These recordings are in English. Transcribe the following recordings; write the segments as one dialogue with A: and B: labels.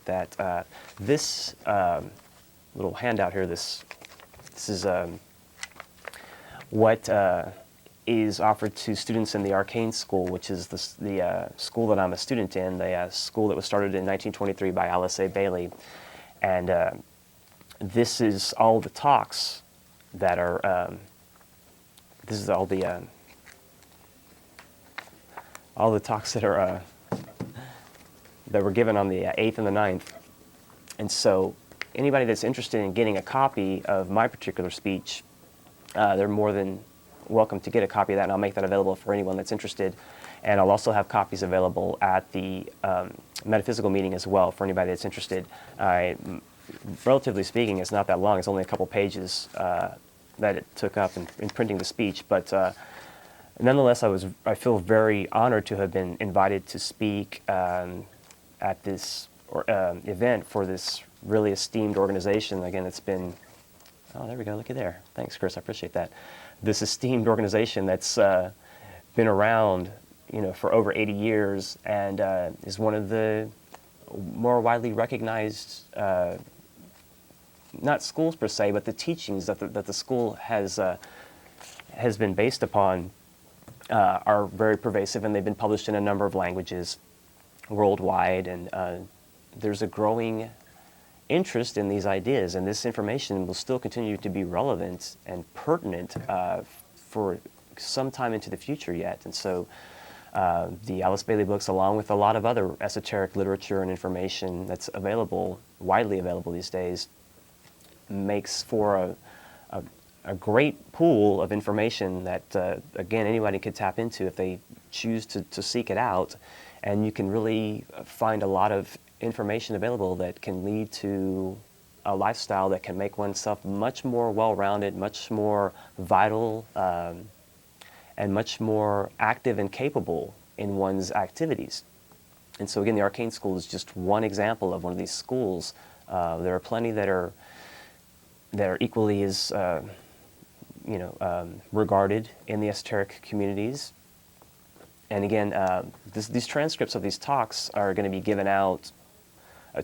A: that this little handout here, this is what is offered to students in the Arcane School, which is the school that I'm a student in, the school that was started in 1923 by Alice A. Bailey. And this is all the talks that are, this is all the talks that are that were given on the 8th and the 9th. And so anybody that's interested in getting a copy of my particular speech, they're more than welcome to get a copy of that, and I'll make that available for anyone that's interested. And I'll also have copies available at the metaphysical meeting as well for anybody that's interested. Relatively speaking, it's not that long. It's only a couple pages that it took up in printing the speech, but nonetheless, I feel very honored to have been invited to speak at this event for this really esteemed organization. Again, it's been, oh, there we go, looky there. Thanks, Chris, I appreciate that. This esteemed organization that's been around, for over 80 years and is one of the more widely recognized, not schools per se, but the teachings that the school has been based upon are very pervasive, and they've been published in a number of languages worldwide, and there's a growing interest in these ideas, and this information will still continue to be relevant and pertinent for some time into the future yet. And so the Alice Bailey books, along with a lot of other esoteric literature and information that's available, widely available these days, makes for a great pool of information that, again, anybody could tap into if they choose to seek it out. And you can really find a lot of information available that can lead to a lifestyle that can make oneself much more well-rounded, much more vital, and much more active and capable in one's activities. And so again, the Arcane School is just one example of one of these schools. There are plenty that are equally as regarded in the esoteric communities. And again, these transcripts of these talks are going to be given out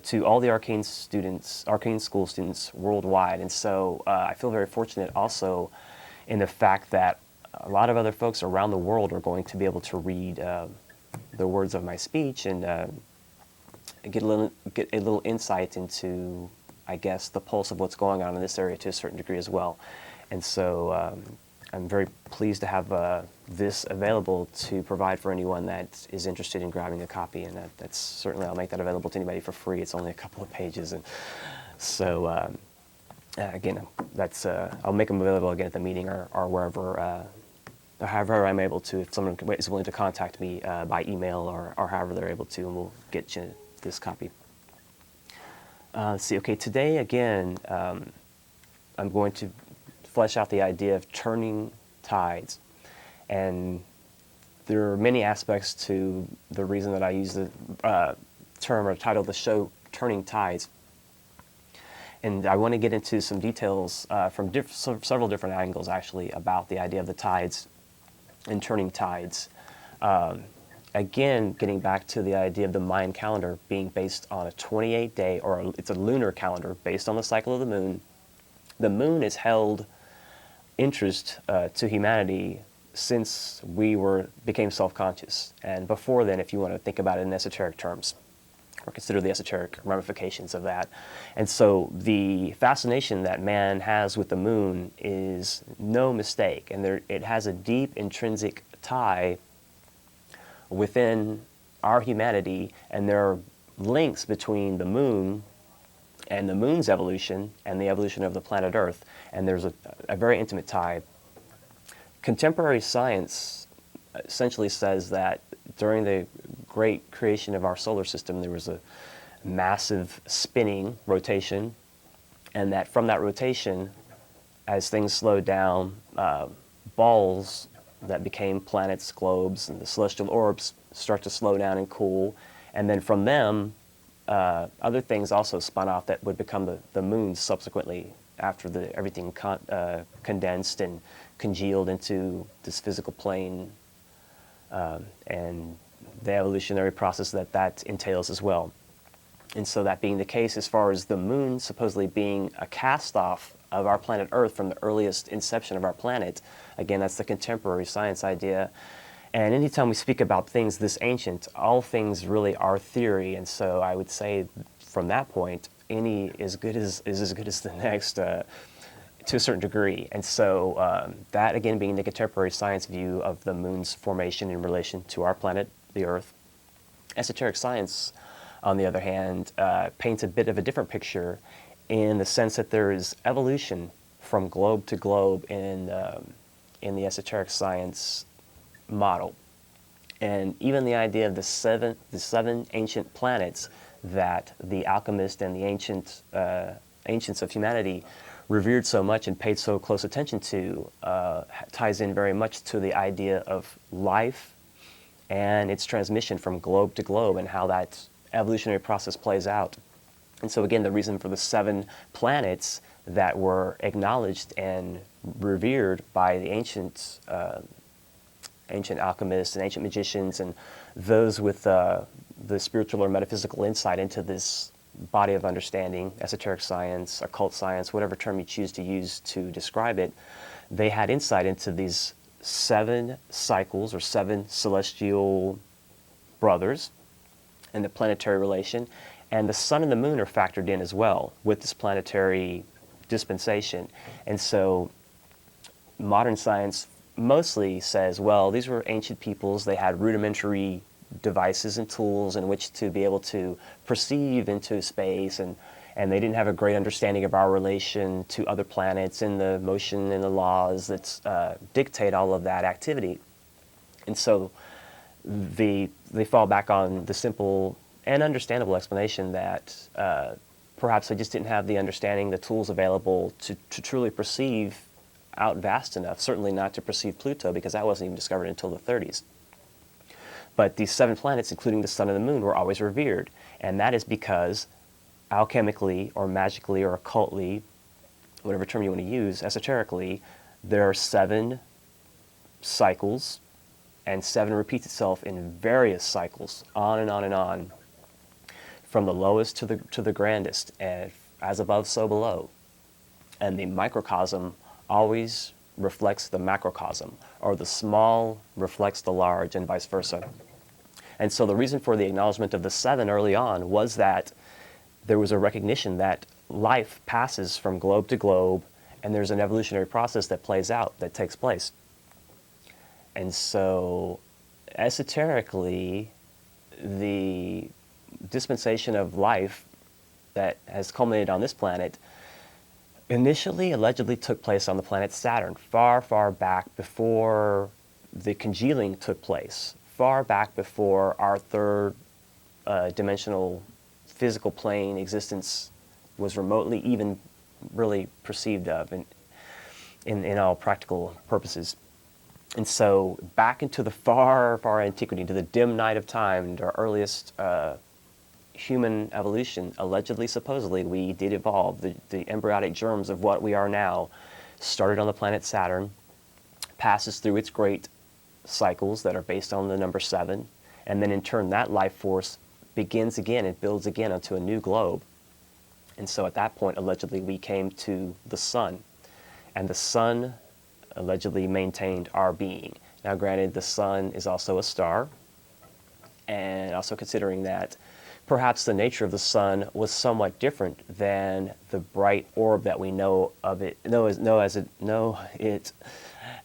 A: to all the Arcane School students worldwide. And so I feel very fortunate also in the fact that a lot of other folks around the world are going to be able to read the words of my speech and get a little insight into, I guess, the pulse of what's going on in this area to a certain degree as well. And so I'm very pleased to have this available to provide for anyone that is interested in grabbing a copy, and that's certainly, I'll make that available to anybody for free. It's only a couple of pages, and so again, that's I'll make them available again at the meeting or wherever, however I'm able to. If someone is willing to contact me by email or however they're able to, and we'll get you this copy. Let's see. Okay, today again, I'm going to flesh out the idea of turning tides. And there are many aspects to the reason that I use the term or title of the show, Turning Tides. And I want to get into some details from several different angles, actually, about the idea of the tides and turning tides. Again, getting back to the idea of the Mayan calendar being based on a 28-day, or it's a lunar calendar based on the cycle of the moon. The moon has held interest to humanity since we became self-conscious. And before then, if you want to think about it in esoteric terms, or consider the esoteric ramifications of that. And so the fascination that man has with the moon is no mistake, and it has a deep intrinsic tie within our humanity, and there are links between the moon and the moon's evolution and the evolution of the planet Earth, and there's a very intimate tie. Contemporary science essentially says that during the great creation of our solar system, there was a massive spinning rotation, and that from that rotation, as things slowed down, balls that became planets, globes, and the celestial orbs start to slow down and cool, and then from them, other things also spun off that would become the moons subsequently after everything condensed and congealed into this physical plane, and the evolutionary process that entails as well. And so that being the case, as far as the moon supposedly being a cast-off of our planet Earth from the earliest inception of our planet, again, that's the contemporary science idea. And anytime we speak about things this ancient, all things really are theory. And so I would say from that point, any is as good as the next to a certain degree. And so that, again, being the contemporary science view of the moon's formation in relation to our planet, the Earth. Esoteric science, on the other hand, paints a bit of a different picture in the sense that there is evolution from globe to globe in the esoteric science model. And even the idea of the seven ancient planets that the alchemists and the ancients of humanity revered so much and paid so close attention to ties in very much to the idea of life and its transmission from globe to globe and how that evolutionary process plays out. And so again, the reason for the 7 planets that were acknowledged and revered by the ancient alchemists and ancient magicians and those with the spiritual or metaphysical insight into this body of understanding, esoteric science, occult science, whatever term you choose to use to describe it, they had insight into these 7 cycles or 7 celestial brothers and the planetary relation. And the sun and the moon are factored in as well with this planetary dispensation. And so modern science mostly says, well, these were ancient peoples. They had rudimentary devices and tools in which to be able to perceive into space, and they didn't have a great understanding of our relation to other planets and the motion and the laws that dictate all of that activity. And so they fall back on the simple and understandable explanation that perhaps they just didn't have the understanding, the tools available to truly perceive out vast enough, certainly not to perceive Pluto, because that wasn't even discovered until the 30s. But these 7 planets, including the sun and the moon, were always revered. And that is because alchemically or magically or occultly, whatever term you want to use, esoterically, there are 7 cycles, and 7 repeats itself in various cycles, on and on and on, from the lowest to the grandest, and as above, so below. And the microcosm always reflects the macrocosm, or the small reflects the large, and vice versa. And so the reason for the acknowledgement of the 7 early on was that there was a recognition that life passes from globe to globe, and there's an evolutionary process that plays out, that takes place. And so esoterically, the dispensation of life that has culminated on this planet initially allegedly took place on the planet Saturn, far, far back before the congealing took place, far back before our third dimensional physical plane existence was remotely even really perceived of in all practical purposes. And so back into the far, far antiquity, into the dim night of time, into our earliest human evolution, allegedly, supposedly, we did evolve. The embryonic germs of what we are now started on the planet Saturn, passes through its great cycles that are based on the number 7, and then in turn that life force begins again and builds again onto a new globe. And so at that point, allegedly, we came to the sun, and the sun allegedly maintained our being. Now granted, the sun is also a star, and also considering that perhaps the nature of the sun was somewhat different than the bright orb that we know it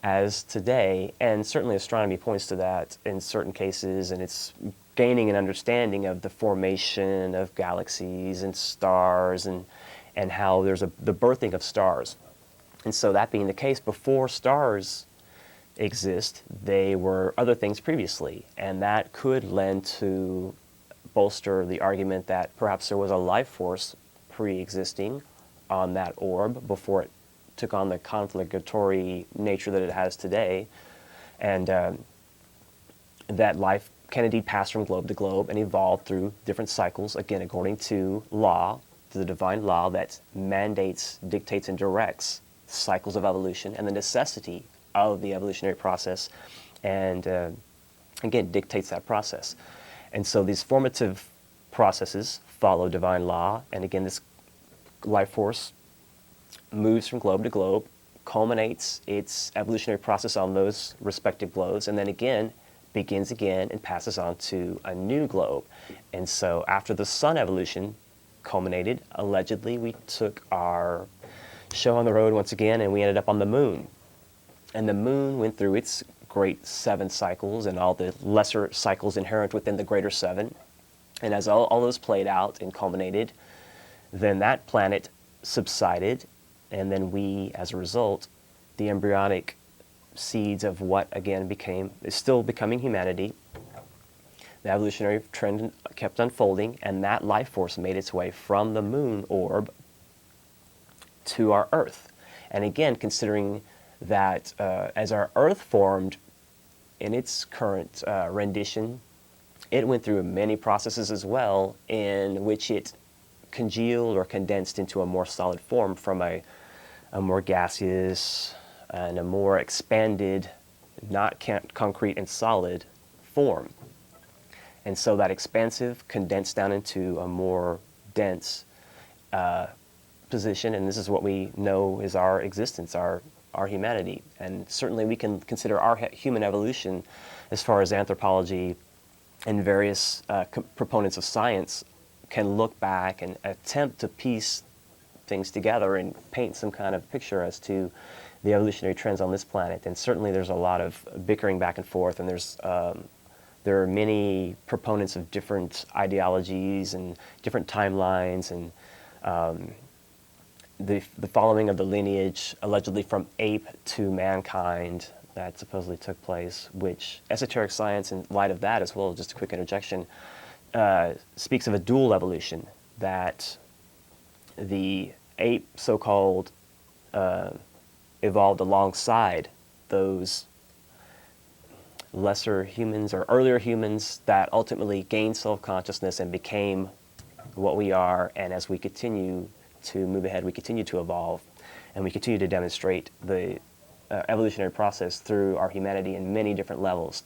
A: as today, and certainly astronomy points to that in certain cases, and it's gaining an understanding of the formation of galaxies and stars, and how there's the birthing of stars. And so that being the case, before stars exist, they were other things previously, and that could lend to bolster the argument that perhaps there was a life force pre-existing on that orb before it took on the confligatory nature that it has today, and that life can indeed pass from globe to globe and evolve through different cycles, again, according to law, to the divine law that mandates, dictates, and directs cycles of evolution and the necessity of the evolutionary process, and again, dictates that process. And so these formative processes follow divine law. And again, this life force moves from globe to globe, culminates its evolutionary process on those respective globes, and then again begins again and passes on to a new globe. And so after the sun evolution culminated, allegedly we took our show on the road once again and we ended up on the moon. And the moon went through its great 7 cycles and all the lesser cycles inherent within the greater 7. And as all those played out and culminated, then that planet subsided, and then we, as a result, the embryonic seeds of what again is still becoming humanity. The evolutionary trend kept unfolding, and that life force made its way from the moon orb to our Earth. And again, considering that as our Earth formed in its current rendition, it went through many processes as well in which it congealed or condensed into a more solid form from a more gaseous and a more expanded, not concrete and solid form. And so that expansive condensed down into a more dense position, and this is what we know is our existence, our humanity. And certainly we can consider our human evolution as far as anthropology and various proponents of science can look back and attempt to piece things together and paint some kind of picture as to the evolutionary trends on this planet. And certainly there's a lot of bickering back and forth, and there are many proponents of different ideologies and different timelines, and the following of the lineage allegedly from ape to mankind that supposedly took place, which esoteric science, in light of that as well, just a quick interjection, speaks of a dual evolution, that the ape, so-called, evolved alongside those lesser humans or earlier humans that ultimately gained self-consciousness and became what we are. And as we continue to move ahead, we continue to evolve, and we continue to demonstrate the evolutionary process through our humanity in many different levels.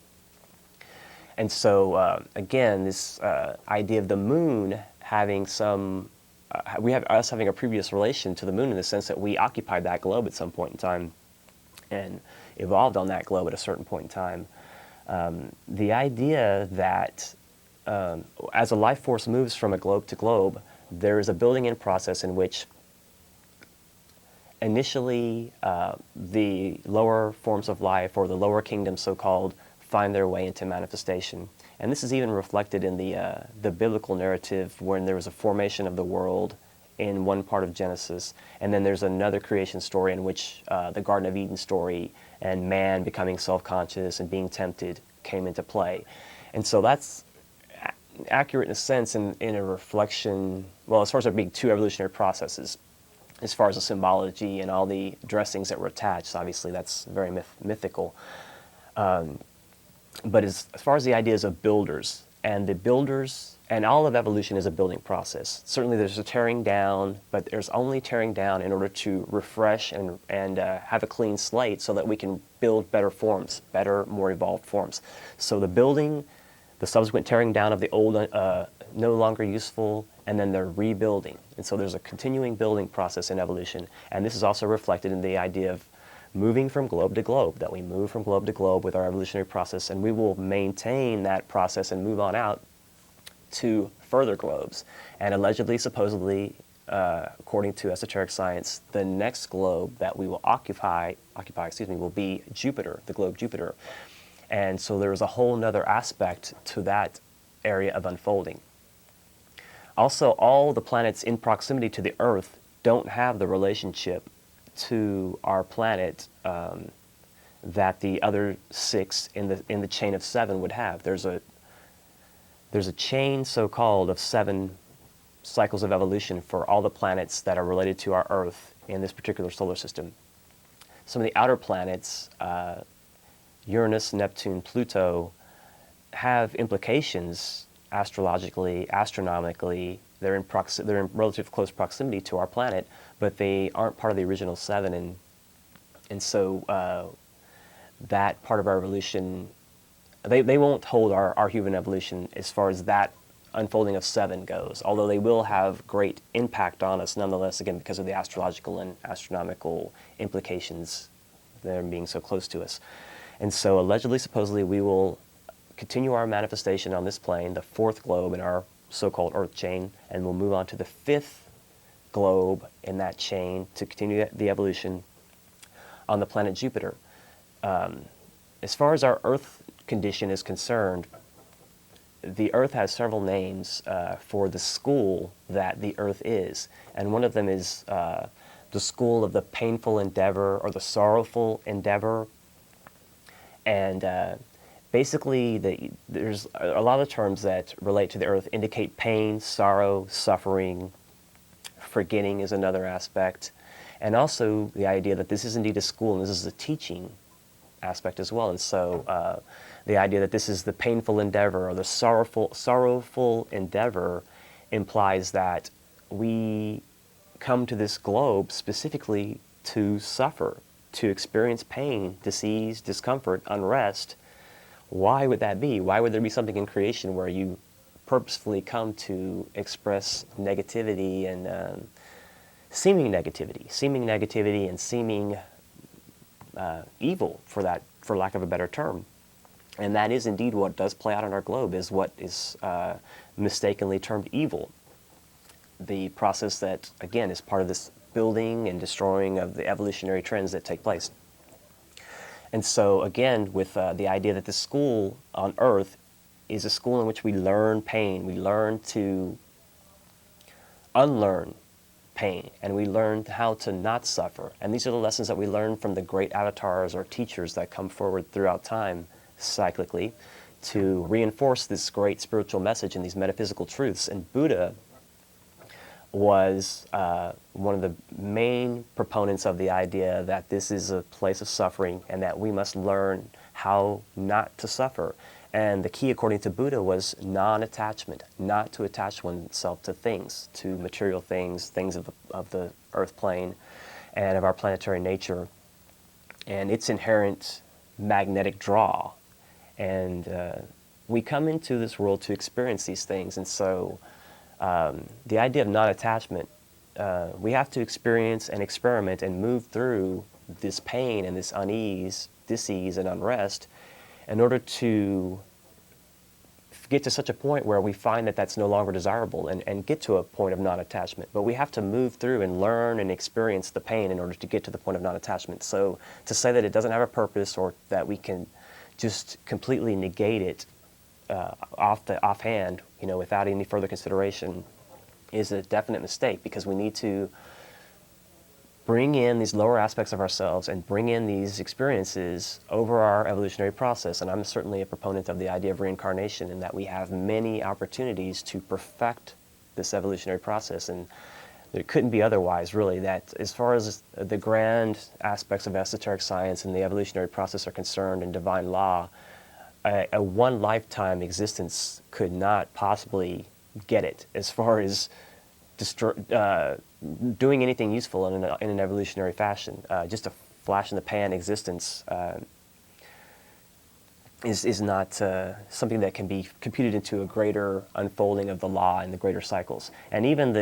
A: And so, again, this idea of the moon having some, we have us having a previous relation to the moon in the sense that we occupied that globe at some point in time and evolved on that globe at a certain point in time. The idea that as a life force moves from a globe to globe, there is a building in process in which initially the lower forms of life, or the lower kingdoms so-called, find their way into manifestation. And this is even reflected in the biblical narrative, when there was a formation of the world in one part of Genesis, and then there's another creation story in which the Garden of Eden story and man becoming self-conscious and being tempted came into play. And so that's accurate in a sense in a reflection, well, as far as there being 2 evolutionary processes, as far as the symbology and all the dressings that were attached. Obviously that's very mythical. But as far as the ideas of builders, and the builders, and all of evolution is a building process. Certainly there's a tearing down, but there's only tearing down in order to refresh and have a clean slate so that we can build better forms, better, more evolved forms. So the building, the subsequent tearing down of the old, no longer useful, and then they're rebuilding. And so there's a continuing building process in evolution. And this is also reflected in the idea of moving from globe to globe, that we move from globe to globe with our evolutionary process, and we will maintain that process and move on out to further globes. And allegedly, supposedly, according to esoteric science, the next globe that we will occupy, will be Jupiter, the globe Jupiter. And so there is a whole nother aspect to that area of unfolding. Also, all the planets in proximity to the Earth don't have the relationship to our planet that the other 6 in the chain of 7 would have. There's a chain, so-called, of 7 cycles of evolution for all the planets that are related to our Earth in this particular solar system. Some of the outer planets, Uranus, Neptune, Pluto, have implications astrologically, astronomically. They're in relative close proximity to our planet, but they aren't part of the original 7, and so that part of our evolution, they won't hold our human evolution as far as that unfolding of 7 goes, although they will have great impact on us nonetheless, again, because of the astrological and astronomical implications, them being so close to us. And so allegedly, supposedly, we will continue our manifestation on this plane, the 4th globe in our so-called Earth chain, and we'll move on to the 5th globe in that chain to continue the evolution on the planet Jupiter. As far as our Earth condition is concerned, the Earth has several names for the school that the Earth is, and one of them is the school of the painful endeavor or the sorrowful endeavor. And basically, there's a lot of terms that relate to the Earth indicate pain, sorrow, suffering. Forgetting is another aspect, and also the idea that this is indeed a school and this is a teaching aspect as well. And so the idea that this is the painful endeavor or the sorrowful endeavor implies that we come to this globe specifically to suffer, to experience pain, disease, discomfort, unrest. Why would that be? Why would there be something in creation where you purposefully come to express negativity and seeming negativity and seeming evil, for lack of a better term? And that is indeed what does play out on our globe, is what is mistakenly termed evil. The process that, again, is part of this building and destroying of the evolutionary trends that take place. And so, again, with the idea that the school on Earth is a school in which we learn pain, we learn to unlearn pain, and we learn how to not suffer. And these are the lessons that we learn from the great avatars or teachers that come forward throughout time, cyclically, to reinforce this great spiritual message and these metaphysical truths. And Buddha was one of the main proponents of the idea that this is a place of suffering and that we must learn how not to suffer. And the key, according to Buddha, was non-attachment, not to attach oneself to things, to material things, things of the earth plane and of our planetary nature, and its inherent magnetic draw. And we come into this world to experience these things, and so the idea of non-attachment, we have to experience and experiment and move through this pain and this unease, disease and unrest in order to get to such a point where we find that that's no longer desirable and get to a point of non-attachment. But we have to move through and learn and experience the pain in order to get to the point of non-attachment. So to say that it doesn't have a purpose or that we can just completely negate it offhand, without any further consideration, is a definite mistake, because we need to bring in these lower aspects of ourselves and bring in these experiences over our evolutionary process. And I'm certainly a proponent of the idea of reincarnation, and that we have many opportunities to perfect this evolutionary process. And it couldn't be otherwise, really, that as far as the grand aspects of esoteric science and the evolutionary process are concerned and divine law, a one lifetime existence could not possibly get it as far as doing anything useful in an evolutionary fashion. Just a flash in the pan existence is not something that can be computed into a greater unfolding of the law and the greater cycles. And even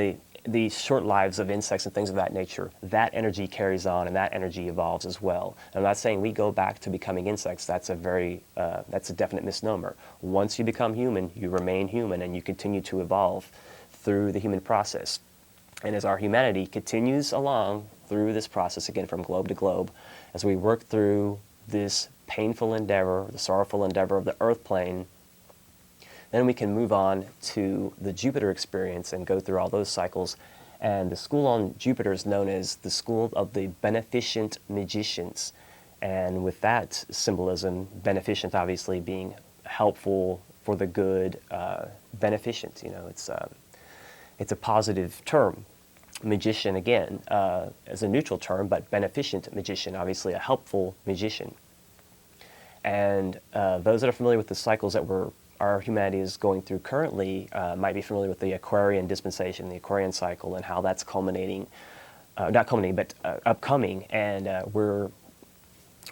A: the short lives of insects and things of that nature, that energy carries on and that energy evolves as well. I'm not saying we go back to becoming insects. That's a definite misnomer. Once you become human, you remain human and you continue to evolve through the human process. And as our humanity continues along through this process, again from globe to globe, as we work through this painful endeavor, the sorrowful endeavor of the earth plane, then we can move on to the Jupiter experience and go through all those cycles. And the school on Jupiter is known as the school of the beneficent magicians. And with that symbolism, beneficent obviously being helpful for the good, beneficent, it's a positive term. Magician, again, as a neutral term, but beneficent magician, obviously a helpful magician. And those that are familiar with the cycles that our humanity is going through currently might be familiar with the Aquarian dispensation, the Aquarian cycle, and how that's upcoming. And we're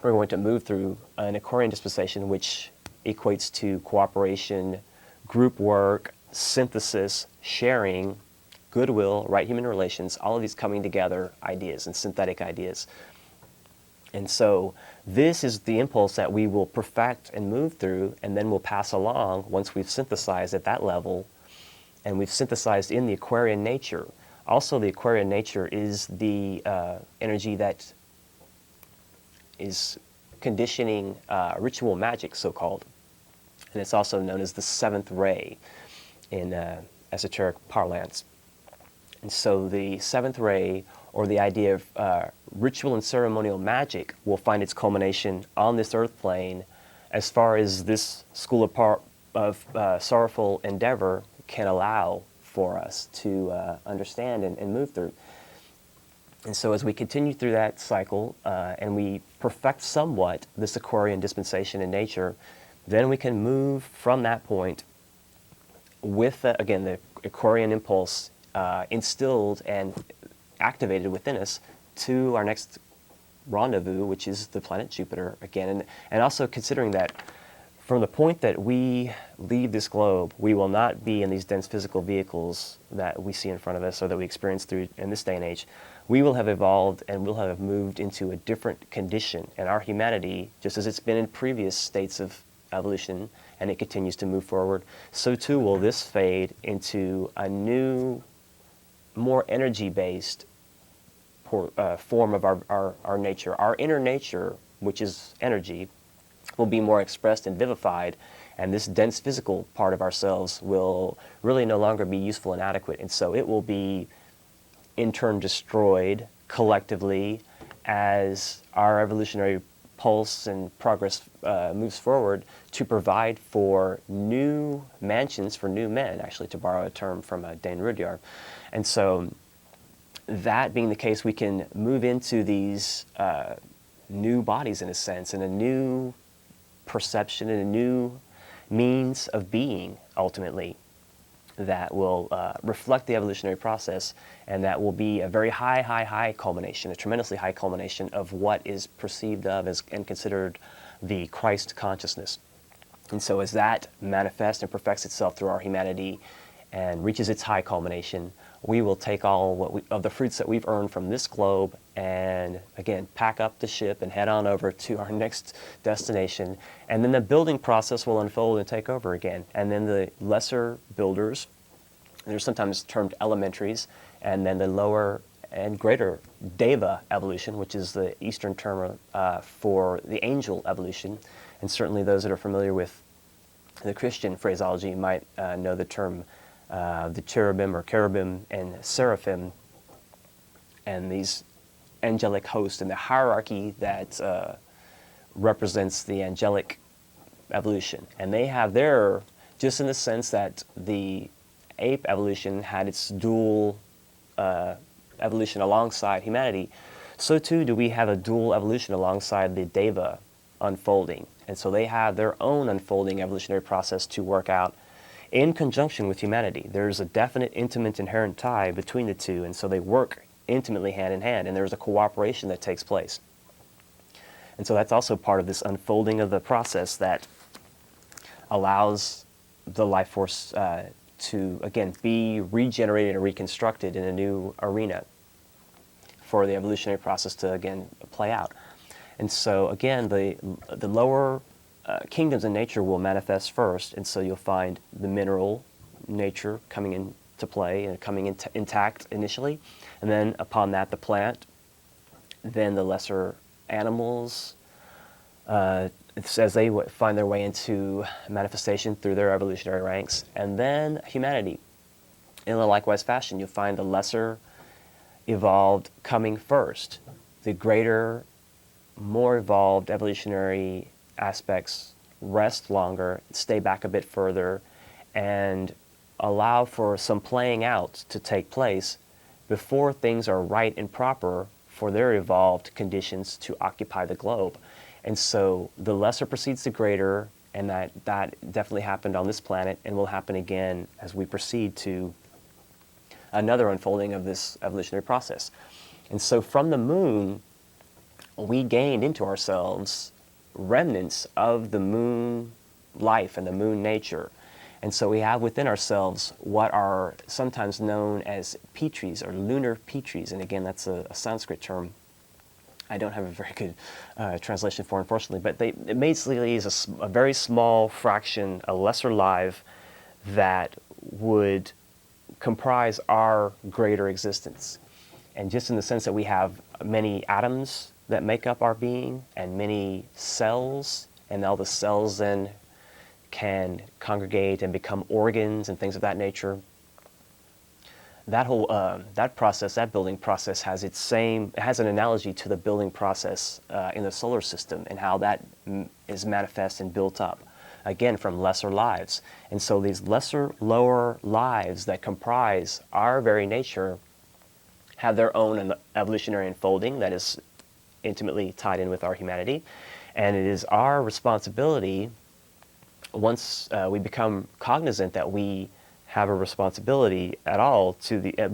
A: going to move through an Aquarian dispensation, which equates to cooperation, group work, synthesis, sharing, goodwill, right human relations, all of these coming together ideas and synthetic ideas. And so this is the impulse that we will perfect and move through, and then we'll pass along once we've synthesized at that level, and we've synthesized in the Aquarian nature. Also, the Aquarian nature is the energy that is conditioning ritual magic, so-called. And it's also known as the seventh ray in esoteric parlance. And so the seventh ray, or the idea of ritual and ceremonial magic, will find its culmination on this earth plane as far as this school of sorrowful endeavor can allow for us to understand and move through. And so as we continue through that cycle and we perfect somewhat this Aquarian dispensation in nature, then we can move from that point with, again, the Aquarian impulse instilled and activated within us to our next rendezvous, which is the planet Jupiter again. And also considering that from the point that we leave this globe, we will not be in these dense physical vehicles that we see in front of us or that we experience through in this day and age. We will have evolved and we'll have moved into a different condition. And our humanity, just as it's been in previous states of evolution, and it continues to move forward, so too will this fade into a new, more energy-based form of our nature. Our inner nature, which is energy, will be more expressed and vivified, and this dense physical part of ourselves will really no longer be useful and adequate. And so it will be in turn destroyed collectively as our evolutionary pulse and progress moves forward to provide for new mansions for new men, actually, to borrow a term from Dane Rudyard. And so that being the case, we can move into these new bodies, in a sense, and a new perception and a new means of being, ultimately, that will reflect the evolutionary process, and that will be a very high culmination, a tremendously high culmination of what is perceived of as and considered the Christ consciousness. And so as that manifests and perfects itself through our humanity and reaches its high culmination, we will take all of the fruits that we've earned from this globe and, again, pack up the ship and head on over to our next destination. And then the building process will unfold and take over again. And then the lesser builders, they're sometimes termed elementaries, and then the lower and greater Deva evolution, which is the Eastern term for the angel evolution. And certainly those that are familiar with the Christian phraseology might know the term the cherubim or cherubim and seraphim, and these angelic hosts and the hierarchy that represents the angelic evolution. And they have their, just in the sense that the ape evolution had its dual evolution alongside humanity, so too do we have a dual evolution alongside the Deva unfolding. And so they have their own unfolding evolutionary process to work out in conjunction with humanity. There's a definite, intimate, inherent tie between the two, and so they work intimately hand in hand, and there's a cooperation that takes place. And so that's also part of this unfolding of the process that allows the life force to, again, be regenerated and reconstructed in a new arena for the evolutionary process to, again, play out. And so, again, the lower kingdoms in nature will manifest first, and so you'll find the mineral nature coming into play and coming intact initially, and then upon that the plant, then the lesser animals, as they find their way into manifestation through their evolutionary ranks, and then humanity. In a likewise fashion, you'll find the lesser evolved coming first, the greater, more evolved evolutionary aspects rest longer, stay back a bit further, and allow for some playing out to take place before things are right and proper for their evolved conditions to occupy the globe. And so the lesser precedes the greater, and that definitely happened on this planet and will happen again as we proceed to another unfolding of this evolutionary process. And so from the moon, we gained into ourselves remnants of the moon life and the moon nature. And so we have within ourselves what are sometimes known as petries or lunar petries. And again, that's a Sanskrit term I don't have a very good translation for, unfortunately. But it basically is a very small fraction, a lesser live, that would comprise our greater existence. And just in the sense that we have many atoms that make up our being and many cells, and all the cells then can congregate and become organs and things of that nature. That whole that process, that building process, has it has an analogy to the building process in the solar system and how that is manifest and built up, again, from lesser lives. And so these lesser, lower lives that comprise our very nature have their own evolutionary unfolding that is intimately tied in with our humanity. And it is our responsibility, once we become cognizant that we have a responsibility at all to that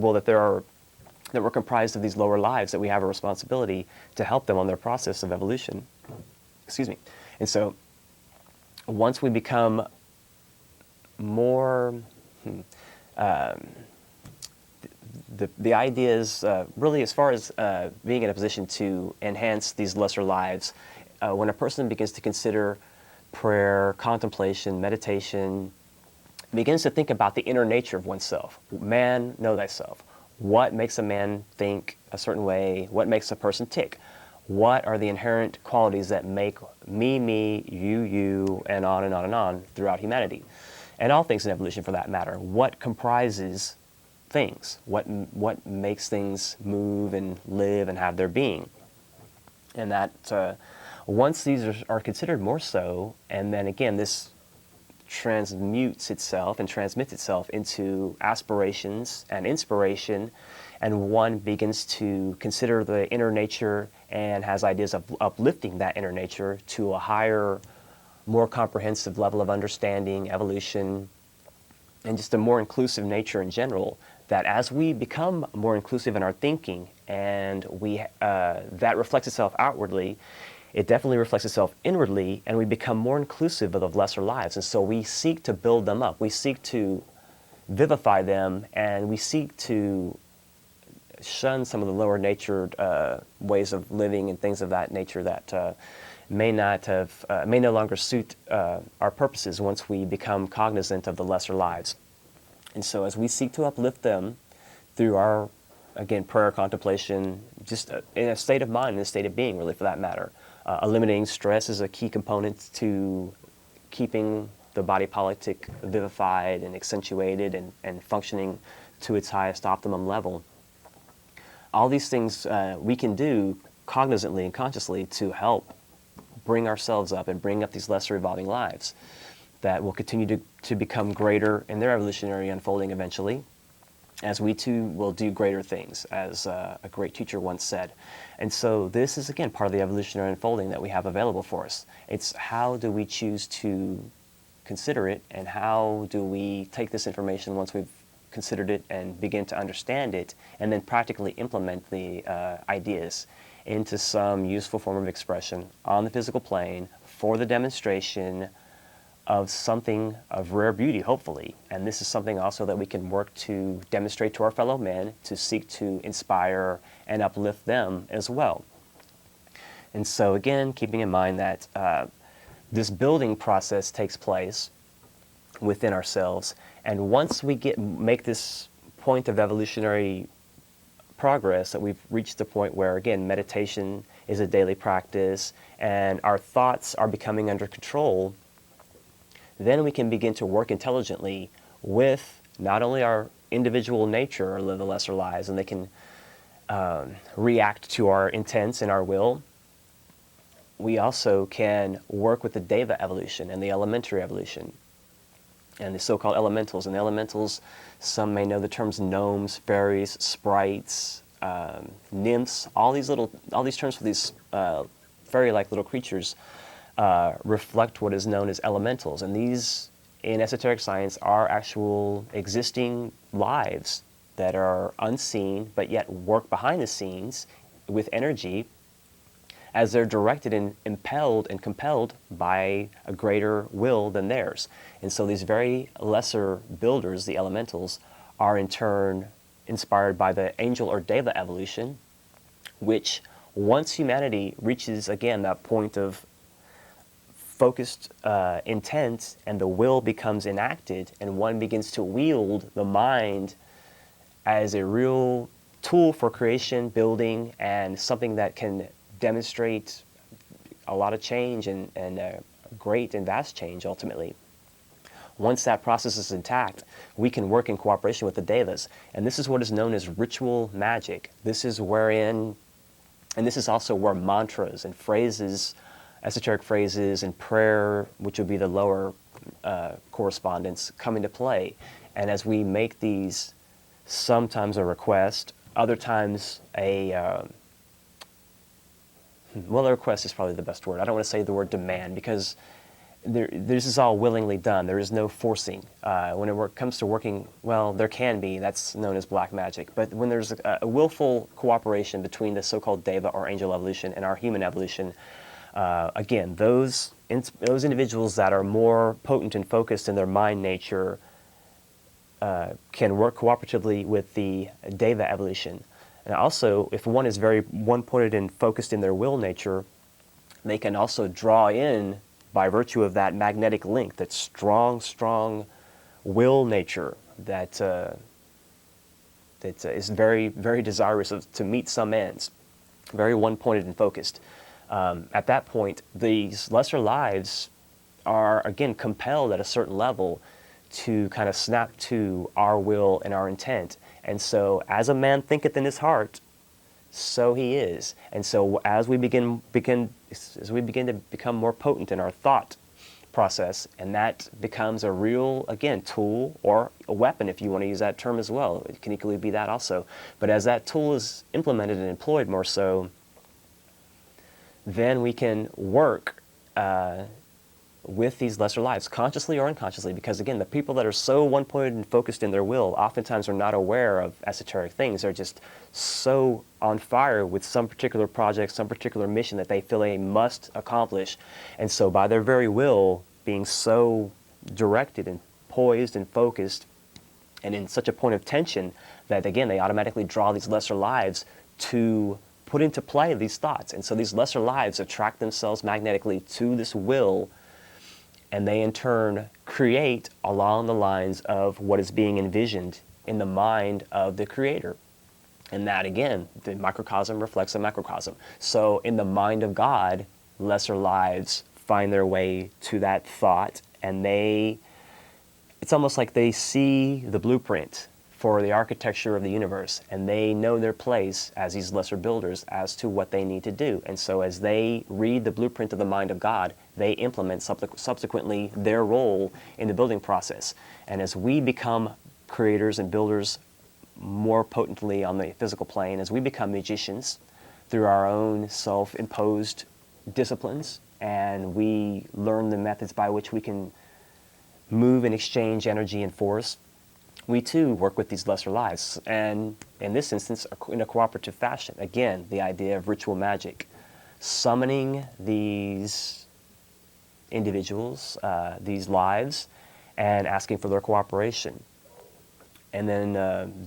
A: we're comprised of these lower lives, that we have a responsibility to help them on their process of evolution. Excuse me. And so once we become more, the idea is really, as far as being in a position to enhance these lesser lives, when a person begins to consider prayer, contemplation, meditation, begins to think about the inner nature of oneself. Man, know thyself. What makes a man think a certain way? What makes a person tick? What are the inherent qualities that make me, you, and on and on and on throughout humanity? And all things in evolution, for that matter. What comprises things? What makes things move and live and have their being? And that once these are considered more so, and then again, this transmutes itself and transmits itself into aspirations and inspiration, and one begins to consider the inner nature and has ideas of uplifting that inner nature to a higher, more comprehensive level of understanding, evolution, and just a more inclusive nature in general. That as we become more inclusive in our thinking, and that reflects itself outwardly, it definitely reflects itself inwardly, and we become more inclusive of the lesser lives. And so we seek to build them up. We seek to vivify them, and we seek to shun some of the lower natured ways of living and things of that nature that may no longer suit our purposes once we become cognizant of the lesser lives. And so as we seek to uplift them through our, again, prayer, contemplation, just in a state of mind, in a state of being, really, for that matter. Eliminating stress is a key component to keeping the body politic vivified and accentuated and functioning to its highest optimum level. All these things we can do cognizantly and consciously to help bring ourselves up and bring up these lesser evolving lives that will continue to become greater in their evolutionary unfolding eventually, as we too will do greater things, as a great teacher once said. And so this is, again, part of the evolutionary unfolding that we have available for us. It's how do we choose to consider it, and how do we take this information once we've considered it and begin to understand it, and then practically implement the ideas into some useful form of expression on the physical plane for the demonstration of something of rare beauty, hopefully. And this is something also that we can work to demonstrate to our fellow men, to seek to inspire and uplift them as well. And so again, keeping in mind that this building process takes place within ourselves, and once we make this point of evolutionary progress, that we've reached the point where, again, meditation is a daily practice and our thoughts are becoming under control, then we can begin to work intelligently with not only our individual nature or the lesser lives, and they can react to our intents and our will. We also can work with the Deva evolution and the elementary evolution and the so-called elementals. And the elementals, some may know the terms gnomes, fairies, sprites, nymphs, all these terms for these fairy-like little creatures reflect what is known as elementals. And these, in esoteric science, are actual existing lives that are unseen, but yet work behind the scenes with energy as they're directed and impelled and compelled by a greater will than theirs. And so these very lesser builders, the elementals, are in turn inspired by the angel or deva evolution, which once humanity reaches again that point of focused intent and the will becomes enacted and one begins to wield the mind as a real tool for creation, building, and something that can demonstrate a lot of change and great and vast change ultimately. Once that process is intact, we can work in cooperation with the devas. And this is what is known as ritual magic. This is wherein, and this is also where mantras and phrases, esoteric phrases and prayer, which would be the lower correspondence, come into play. And as we make these sometimes a request, other times a well, a request is probably the best word. I don't want to say the word demand because this is all willingly done. There is no forcing. When it comes to working, well, there can be. That's known as black magic. But when there's a willful cooperation between the so-called deva or angel evolution and our human evolution, again, those individuals that are more potent and focused in their mind nature can work cooperatively with the deva evolution. And also, if one is very one-pointed and focused in their will nature, they can also draw in, by virtue of that magnetic link, that strong will nature that is very, very desirous to meet some ends, very one-pointed and focused. At that point, these lesser lives are, again, compelled at a certain level to kind of snap to our will and our intent. And so, as a man thinketh in his heart, so he is. And so, as we begin to become more potent in our thought process, and that becomes a real, again, tool or a weapon, if you want to use that term as well. It can equally be that also. But as that tool is implemented and employed more so, then we can work with these lesser lives, consciously or unconsciously, because again, the people that are so one-pointed and focused in their will oftentimes are not aware of esoteric things. They're just so on fire with some particular project, some particular mission that they feel they must accomplish. And so by their very will, being so directed and poised and focused and in such a point of tension that, again, they automatically draw these lesser lives to put into play these thoughts. And so these lesser lives attract themselves magnetically to this will, and they in turn create along the lines of what is being envisioned in the mind of the creator. And that, again, the microcosm reflects a macrocosm. So in the mind of God, lesser lives find their way to that thought, and it's almost like they see the blueprint for the architecture of the universe, and they know their place as these lesser builders as to what they need to do. And so as they read the blueprint of the mind of God, they implement subsequently their role in the building process. And as we become creators and builders more potently on the physical plane, as we become magicians through our own self-imposed disciplines, and we learn the methods by which we can move and exchange energy and force, we too work with these lesser lives, and in this instance, in a cooperative fashion. Again, the idea of ritual magic, summoning these individuals, these lives, and asking for their cooperation. And then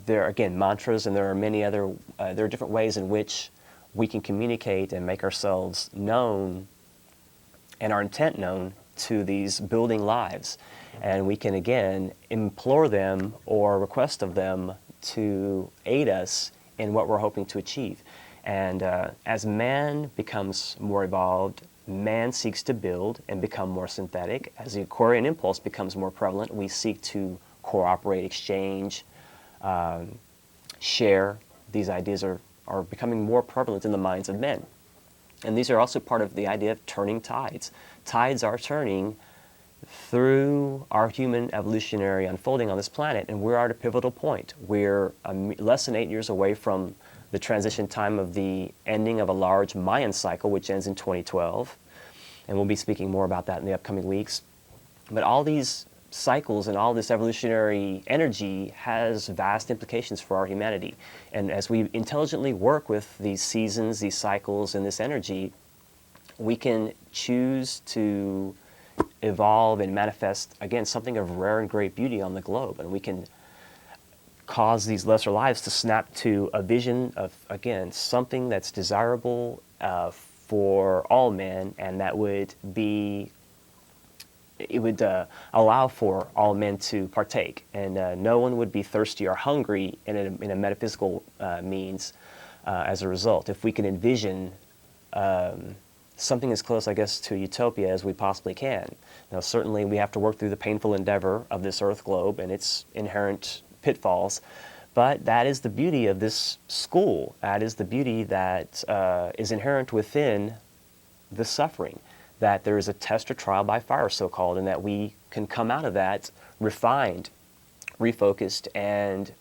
A: there are, again, mantras, and there are many other, there are different ways in which we can communicate and make ourselves known and our intent known to these building lives. And we can, again, implore them or request of them to aid us in what we're hoping to achieve. And as man becomes more evolved, man seeks to build and become more synthetic. As the Aquarian impulse becomes more prevalent, we seek to cooperate, exchange, share. These ideas are becoming more prevalent in the minds of men. And these are also part of the idea of turning tides. Tides are turning through our human evolutionary unfolding on this planet, and we're at a pivotal point. We're less than 8 years away from the transition time of the ending of a large Mayan cycle, which ends in 2012, and we'll be speaking more about that in the upcoming weeks. But all these cycles and all this evolutionary energy has vast implications for our humanity. And as we intelligently work with these seasons, these cycles, and this energy, we can choose to evolve and manifest, again, something of rare and great beauty on the globe. And we can cause these lesser lives to snap to a vision of, again, something that's desirable for all men, and that would be, it would allow for all men to partake, and no one would be thirsty or hungry in a metaphysical means as a result. If we can envision something as close, I guess, to utopia as we possibly can. Now, certainly we have to work through the painful endeavor of this Earth globe and its inherent pitfalls, but that is the beauty of this school. That is the beauty that is inherent within the suffering, that there is a test or trial by fire, so-called, and that we can come out of that refined, refocused, and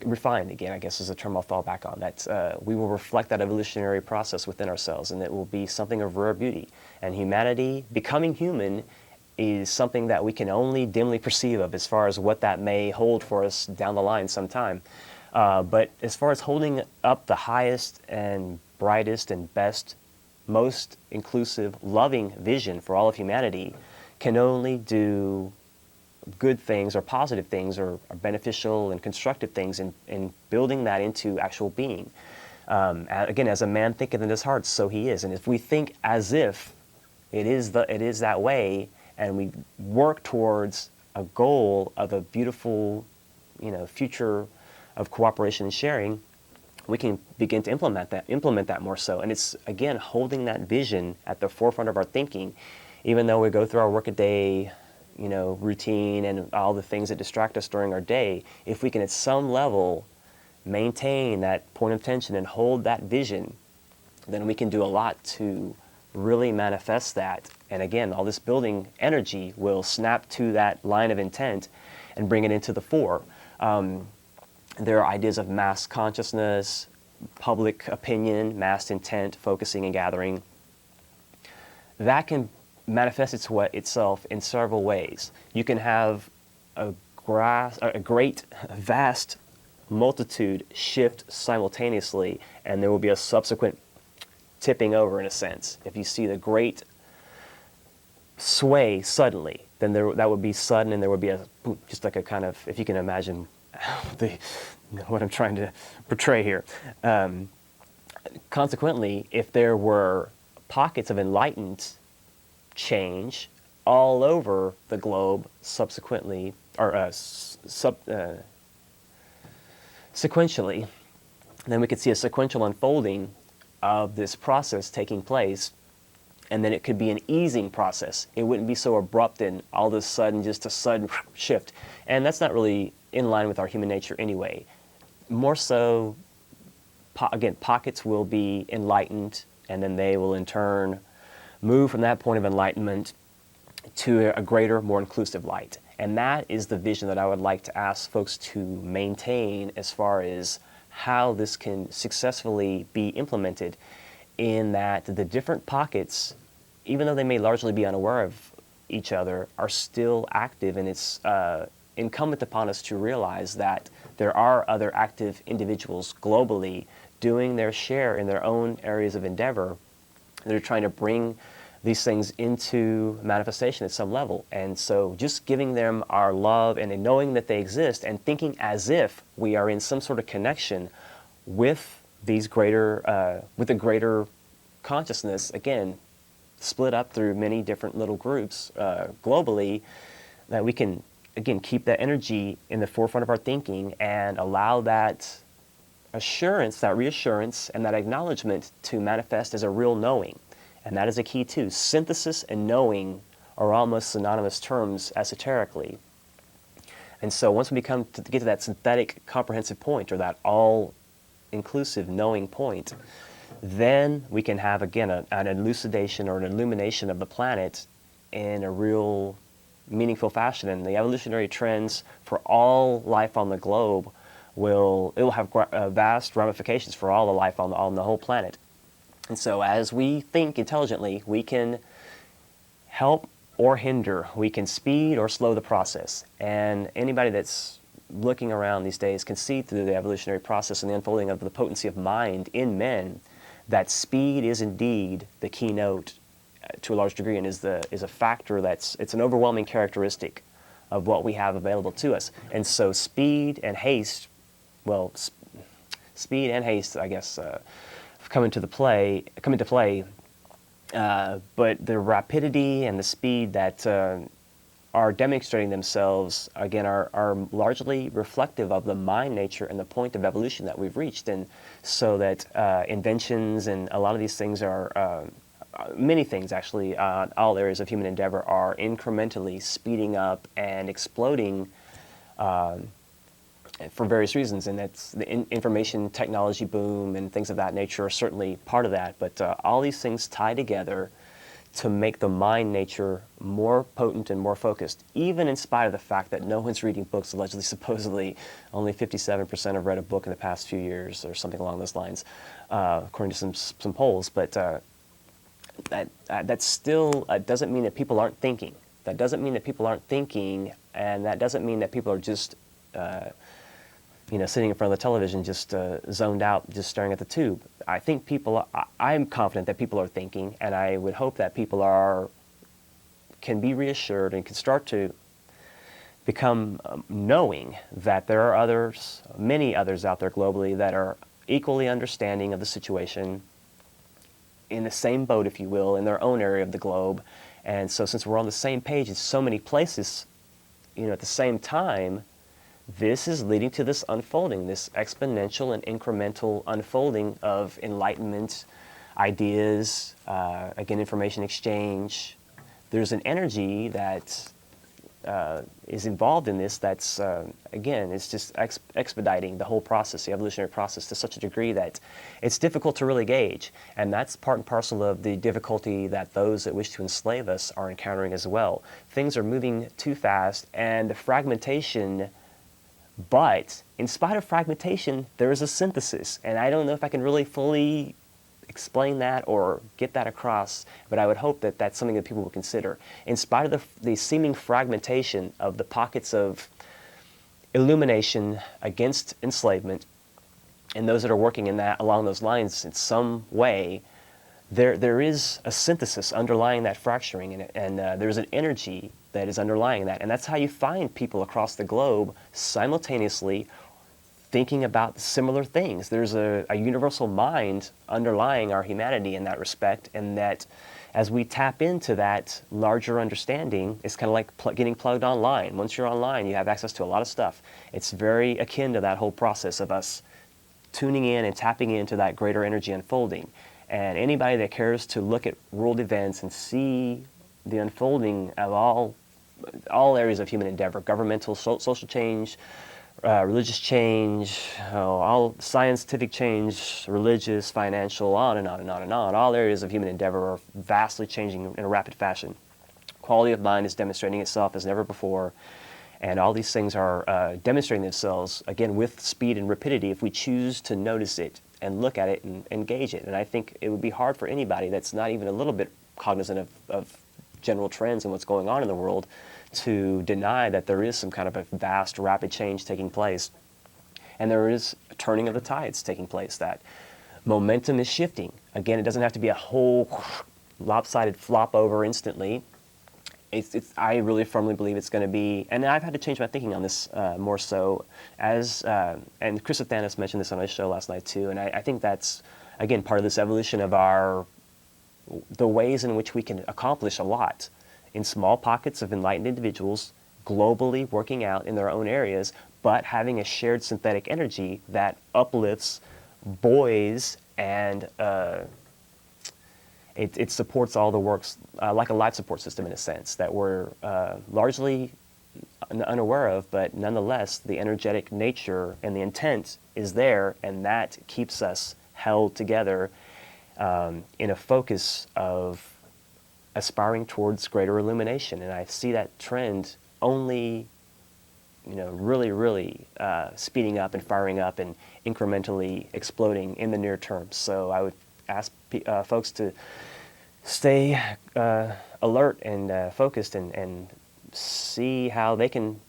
A: refined, again, I guess is a term I'll fall back on, that we will reflect that evolutionary process within ourselves, and it will be something of rare beauty. And humanity, becoming human, is something that we can only dimly perceive of as far as what that may hold for us down the line sometime. But as far as holding up the highest and brightest and best, most inclusive, loving vision for all of humanity, can only do good things or positive things or beneficial and constructive things in building that into actual being. Again, as a man thinketh in his heart, so he is. And if we think as if it is that way, and we work towards a goal of a beautiful, future of cooperation and sharing, we can begin to implement that more so. And it's, again, holding that vision at the forefront of our thinking, even though we go through our workaday, routine and all the things that distract us during our day. If we can at some level maintain that point of tension and hold that vision, then we can do a lot to really manifest that. And again, all this building energy will snap to that line of intent and bring it into the fore. There are ideas of mass consciousness, public opinion, mass intent, focusing and gathering. That can manifest itself in several ways. You can have a great, vast multitude shift simultaneously, and there will be a subsequent tipping over, in a sense. If you see the great sway suddenly, then that would be sudden, and there would be just like a kind of, if you can imagine what I'm trying to portray here. Consequently, if there were pockets of enlightened change all over the globe subsequently, or sequentially, then we could see a sequential unfolding of this process taking place, and then it could be an easing process. It wouldn't be so abrupt and all of a sudden just a sudden shift. And that's not really in line with our human nature anyway. More so, again, pockets will be enlightened, and then they will in turn move from that point of enlightenment to a greater, more inclusive light. And that is the vision that I would like to ask folks to maintain as far as how this can successfully be implemented, in that the different pockets, even though they may largely be unaware of each other, are still active, and it's incumbent upon us to realize that there are other active individuals globally doing their share in their own areas of endeavor that are trying to bring these things into manifestation at some level. And so just giving them our love and knowing that they exist and thinking as if we are in some sort of connection with these greater, with a greater consciousness, again, split up through many different little groups globally, that we can, again, keep that energy in the forefront of our thinking and allow that assurance, that reassurance, and that acknowledgement to manifest as a real knowing. And that is a key too. Synthesis and knowing are almost synonymous terms esoterically. And so once we get to that synthetic comprehensive point, or that all-inclusive knowing point, then we can have, again, an elucidation or an illumination of the planet in a real meaningful fashion. And the evolutionary trends for all life on the globe it will have vast ramifications for all the life on the whole planet. And so as we think intelligently, we can help or hinder, we can speed or slow the process. And anybody that's looking around these days can see through the evolutionary process and the unfolding of the potency of mind in men that speed is indeed the keynote to a large degree, and is a factor it's an overwhelming characteristic of what we have available to us. And so speed and haste, well, speed and haste, I guess, come into play. But the rapidity and the speed that are demonstrating themselves, again, are largely reflective of the mind nature and the point of evolution that we've reached. And so that inventions and a lot of these things are, many things actually, all areas of human endeavor are incrementally speeding up and exploding for various reasons. And that's the information technology boom and things of that nature are certainly part of that. But all these things tie together to make the mind nature more potent and more focused, even in spite of the fact that no one's reading books. Allegedly, supposedly, only 57% have read a book in the past few years, or something along those lines, according to some polls. But that still doesn't mean that people aren't thinking. That doesn't mean that people aren't thinking, and that doesn't mean that people are just sitting in front of the television, just zoned out, just staring at the tube. I think I'm confident that people are thinking, and I would hope that people can be reassured and can start to become knowing that there are others, many others out there globally, that are equally understanding of the situation, in the same boat, if you will, in their own area of the globe. And so since we're on the same page in so many places, at the same time, this is leading to this unfolding, this exponential and incremental unfolding of enlightenment, ideas, again, information exchange. There's an energy that is involved in this that's, again, it's just expediting the whole process, the evolutionary process, to such a degree that it's difficult to really gauge. And that's part and parcel of the difficulty that those that wish to enslave us are encountering as well. Things are moving too fast, and the fragmentation. But in spite of fragmentation, there is a synthesis. And I don't know if I can really fully explain that or get that across, but I would hope that that's something that people will consider. In spite of the seeming fragmentation of the pockets of illumination against enslavement, and those that are working along those lines in some way, there is a synthesis underlying that fracturing, and there's an energy that is underlying that. And that's how you find people across the globe simultaneously thinking about similar things. There's a universal mind underlying our humanity in that respect, and that as we tap into that larger understanding, it's kind of like getting plugged online. Once you're online, you have access to a lot of stuff. It's very akin to that whole process of us tuning in and tapping into that greater energy unfolding. And anybody that cares to look at world events and see the unfolding of all areas of human endeavor, governmental, social change, religious change, all scientific change, religious, financial, on and on and on and on. All areas of human endeavor are vastly changing in a rapid fashion. Quality of mind is demonstrating itself as never before, and all these things are demonstrating themselves, again, with speed and rapidity if we choose to notice it and look at it and engage it. And I think it would be hard for anybody that's not even a little bit cognizant of general trends and what's going on in the world to deny that there is some kind of a vast, rapid change taking place. And there is a turning of the tides taking place, that momentum is shifting. Again, it doesn't have to be a whole lopsided flop over instantly. I really firmly believe it's going to be, and I've had to change my thinking on this more so, and Chris Athanas mentioned this on his show last night too, and I think that's, again, part of this evolution of the ways in which we can accomplish a lot in small pockets of enlightened individuals, globally working out in their own areas, but having a shared synthetic energy that uplifts, buoys, and it supports all the works, like a life support system in a sense, that we're largely unaware of, but nonetheless, the energetic nature and the intent is there, and that keeps us held together in a focus of aspiring towards greater illumination. And I see that trend only, really, really speeding up and firing up and incrementally exploding in the near term. So I would ask folks to stay alert and focused and see how they can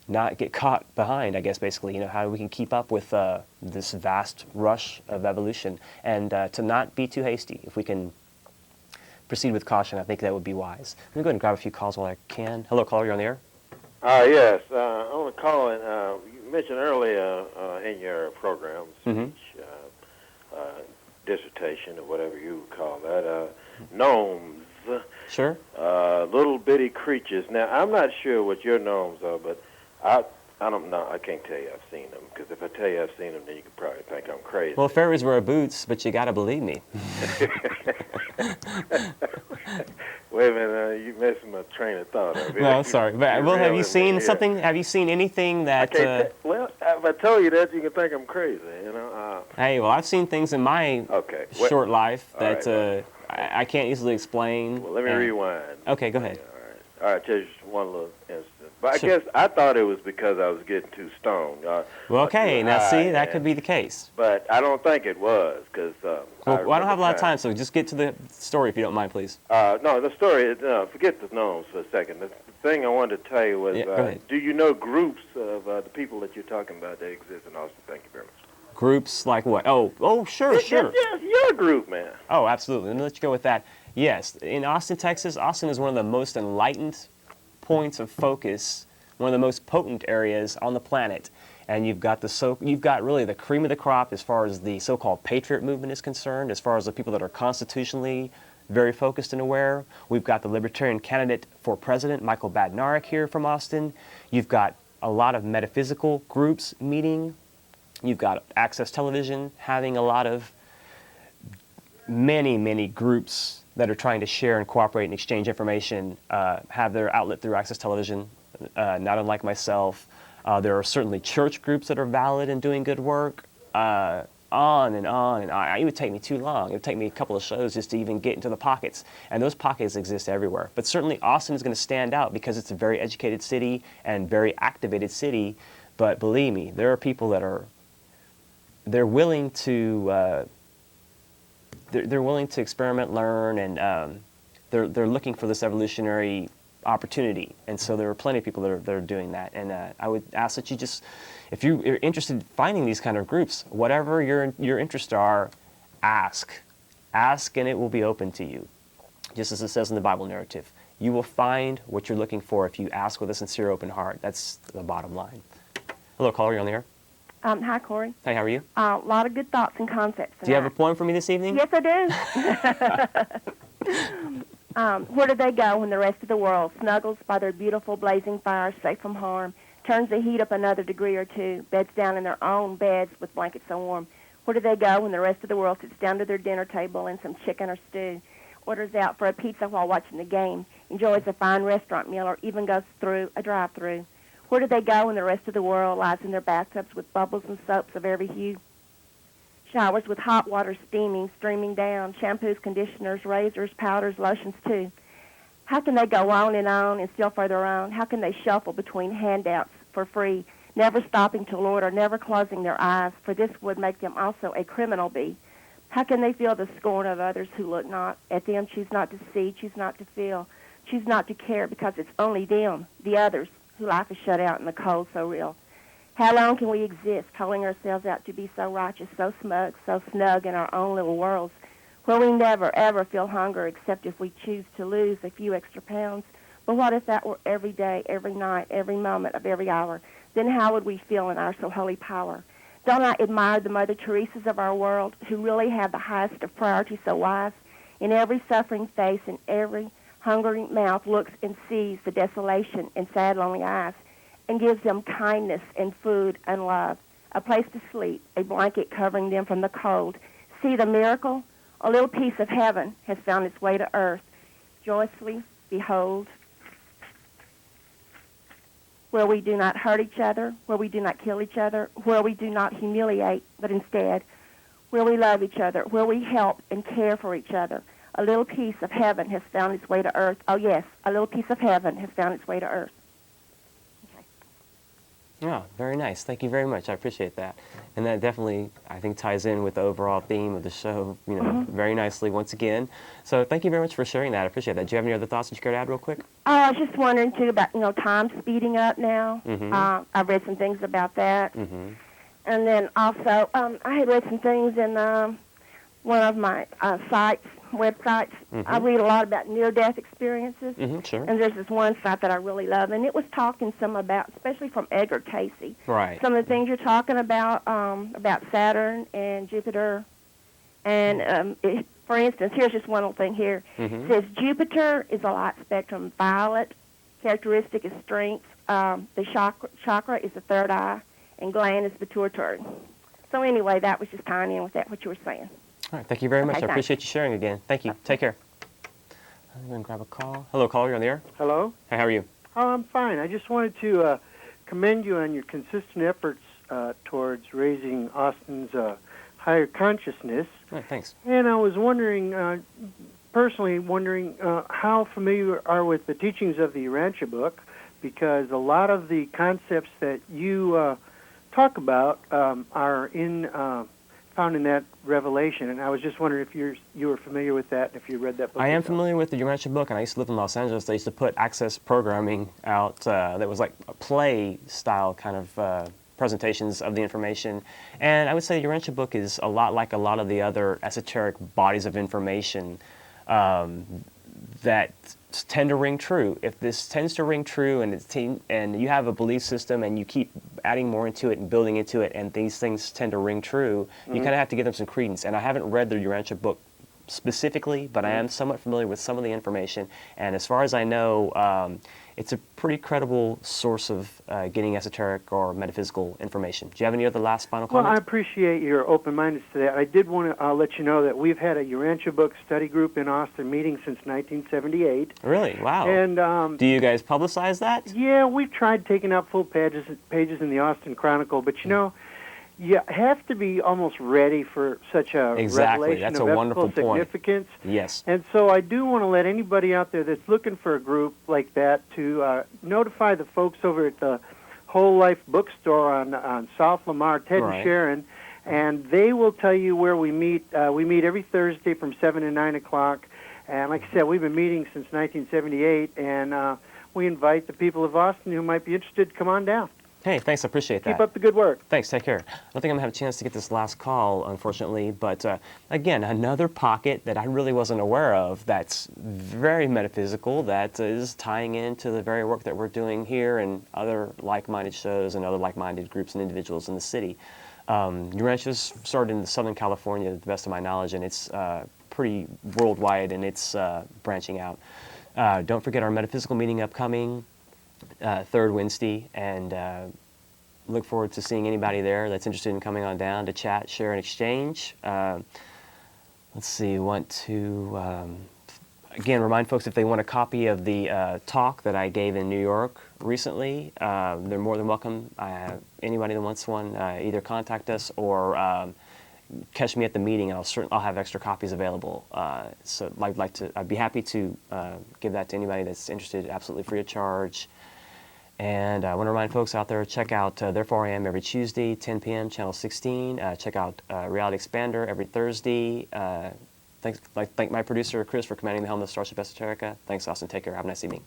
A: not get caught behind, I guess, basically, how we can keep up with this vast rush of evolution, and to not be too hasty. If we can proceed with caution, I think that would be wise. Let me go ahead and grab a few calls while I can. Hello, caller, you're on the air.
B: Yes, I want to call in. You mentioned earlier in your program, speech, dissertation, or whatever you would call that, gnomes.
A: Sure.
B: Little bitty creatures. Now, I'm not sure what your gnomes are, but I don't know. I can't tell you I've seen them, because if I tell you I've seen them, then you could probably think I'm crazy.
A: Well, fairies wear boots, but you got to believe me.
B: Wait a minute, you messed my train of thought up.
A: No, I'm sorry. But, well, have you seen something? Have you seen anything that...
B: well, if I told you that, you can think I'm crazy,
A: Hey, well, I've seen things in my short life that I can't easily explain.
B: Well, let me rewind.
A: Okay, go ahead.
B: All right, just one little instance. But I guess I thought it was because I was getting too stoned.
A: Well, okay, now see, that could be the case.
B: But I don't think it was, because...
A: I don't have a lot of time, so just get to the story if you don't mind, please.
B: No, the story, forget the gnomes for a second. The thing I wanted to tell you was, do you know groups of the people that you're talking about that exist in Austin? Thank you very much.
A: Groups like what? Oh, sure.
B: Yes, your group, man.
A: Oh, absolutely. Let me let you go with that. Yes, in Austin, Texas, Austin is one of the most enlightened points of focus, one of the most potent areas on the planet. And you've got really the cream of the crop as far as the so-called patriot movement is concerned, as far as the people that are constitutionally very focused and aware. We've got the libertarian candidate for president, Michael Badnarik, here from Austin. You've got a lot of metaphysical groups meeting. You've got Access Television having a lot of many groups that are trying to share and cooperate and exchange information, have their outlet through Access Television, not unlike myself. There are certainly church groups that are valid and doing good work, on and on. It would take me too long. It would take me a couple of shows just to even get into the pockets. And those pockets exist everywhere. But certainly Austin is going to stand out because it's a very educated city and very activated city. But believe me, there are people that they're willing to experiment, learn, and they're looking for this evolutionary opportunity. And so there are plenty of people that are doing that. And I would ask that you just, if you're interested in finding these kind of groups, whatever your interests are, ask, and it will be open to you. Just as it says in the Bible narrative, you will find what you're looking for if you ask with a sincere, open heart. That's the bottom line. Hello, caller, you're on the air.
C: Hi, Corey.
A: Hey, how are you?
C: A lot of good thoughts and concepts.
A: Do you have a poem for me this evening?
C: Yes, I do. Where do they go when the rest of the world snuggles by their beautiful blazing fires safe from harm, turns the heat up another degree or two, beds down in their own beds with blankets so warm? Where do they go when the rest of the world sits down to their dinner table and some chicken or stew, orders out for a pizza while watching the game, enjoys a fine restaurant meal, or even goes through a drive-through? Where do they go when the rest of the world lies in their bathtubs with bubbles and soaps of every hue? Showers with hot water steaming, streaming down, shampoos, conditioners, razors, powders, lotions too. How can they go on and still further on? How can they shuffle between handouts for free, never stopping to order, never closing their eyes, for this would make them also a criminal bee? How can they feel the scorn of others who look not at them, choose not to see, choose not to feel, choose not to care, because it's only them, the others, whose life is shut out in the cold so real? How long can we exist, holding ourselves out to be so righteous, so smug, so snug in our own little worlds, where we never, ever feel hunger except if we choose to lose a few extra pounds? But what if that were every day, every night, every moment of every hour? Then how would we feel in our so holy power? Don't I admire the Mother Teresas of our world, who really have the highest of priorities so wise? In every suffering face, in every hungry mouth looks and sees the desolation in sad, lonely eyes, and gives them kindness and food and love, a place to sleep, a blanket covering them from the cold. See the miracle? A little piece of heaven has found its way to earth. Joyously behold, where we do not hurt each other, where we do not kill each other, where we do not humiliate, but instead, where we love each other, where we help and care for each other. A little piece of heaven has found its way to earth. Oh, yes, a little piece of heaven has found its way to earth.
A: Oh, very nice. Thank you very much. I appreciate that. And that definitely, I think, ties in with the overall theme of the show, very nicely once again. So thank you very much for sharing that. I appreciate that. Do you have any other thoughts that you care to add real quick?
C: I was just wondering, too, about, time speeding up now. I've read some things about that. And then also, I had read some things in one of my websites. I read a lot about near-death experiences.
A: Sure.
C: And there's this one site that I really love, and it was talking some about, especially from Edgar Casey,
A: Right.
C: some of the things you're talking about Saturn and Jupiter. And for instance, here's just one little thing here. It says Jupiter is a light spectrum violet. Characteristic is strength. The chakra is the third eye, and gland is the pituitary. So anyway, that was just tying in with that, what you were saying.
A: All right. Thank you very much.
C: Okay,
A: I appreciate you sharing again. Thank you. Take care. I'm going to grab a call. Hello, caller. You're on the air.
D: Hello?
A: Hey, how are you?
D: Oh, I'm fine. I just wanted to commend you on your consistent efforts towards raising Austin's higher consciousness.
A: All right, thanks.
D: And I was wondering, personally wondering, how familiar you are with the teachings of the Urantia book, because a lot of the concepts that you talk about are found in that revelation, and I was just wondering if you were familiar with that, if you read that book.
A: I am
D: yourself.
A: familiar with the Urantia book, and I used to live in Los Angeles. They used to put access programming out that was like a play-style kind of presentations of the information. And I would say the Urantia book is a lot like a lot of the other esoteric bodies of information that tend to ring true. If this tends to ring true and you have a belief system and you keep adding more into it and building into it and these things tend to ring true, you kind of have to give them some credence. And I haven't read the Urantia book specifically, but I am somewhat familiar with some of the information. And as far as I know, it's a pretty credible source of getting esoteric or metaphysical information. Do you have any other last final
D: Well, I
A: comments?
D: appreciate your open-mindedness to that. I did want to let you know that we've had a Urantia book study group in Austin meeting since 1978.
A: Really? Wow.
D: And
A: do you guys publicize that?
D: yeah, we've tried taking out full pages in the Austin Chronicle, but you have to be almost ready for such a
A: Exactly.
D: revelation
A: That's
D: of
A: a wonderful
D: ethical
A: point.
D: significance.
A: Yes.
D: And so I do want to let anybody out there that's looking for a group like that to notify the folks over at the Whole Life Bookstore on South Lamar, Ted
A: Right.
D: and Sharon, and they will tell you where we meet. We meet every Thursday from 7 to 9 o'clock. And like I said, we've been meeting since 1978, and we invite the people of Austin who might be interested to come on down.
A: Hey, thanks. I appreciate that.
D: Keep up the good work.
A: Thanks. Take care. I don't think I'm going to have a chance to get this last call, unfortunately. But again, another pocket that I really wasn't aware of that's very metaphysical, that is tying into the very work that we're doing here and other like-minded shows and other like-minded groups and individuals in the city. Urantia started in Southern California, to the best of my knowledge, and it's pretty worldwide, and it's branching out. Don't forget our metaphysical meeting upcoming. Third Wednesday, and look forward to seeing anybody there that's interested in coming on down to chat, share, and exchange. Let's see, want to, again, remind folks if they want a copy of the talk that I gave in New York recently, they're more than welcome. Anybody that wants one, either contact us or catch me at the meeting, and I'll have extra copies available. So I'd be happy to give that to anybody that's interested, absolutely free of charge. And I want to remind folks out there, check out Therefore I Am every Tuesday, 10 p.m., Channel 16. Check out Reality Expander every Thursday. Thank my producer, Chris, for commanding the helm of Starship Esoterica. Thanks, Austin. Take care. Have a nice evening.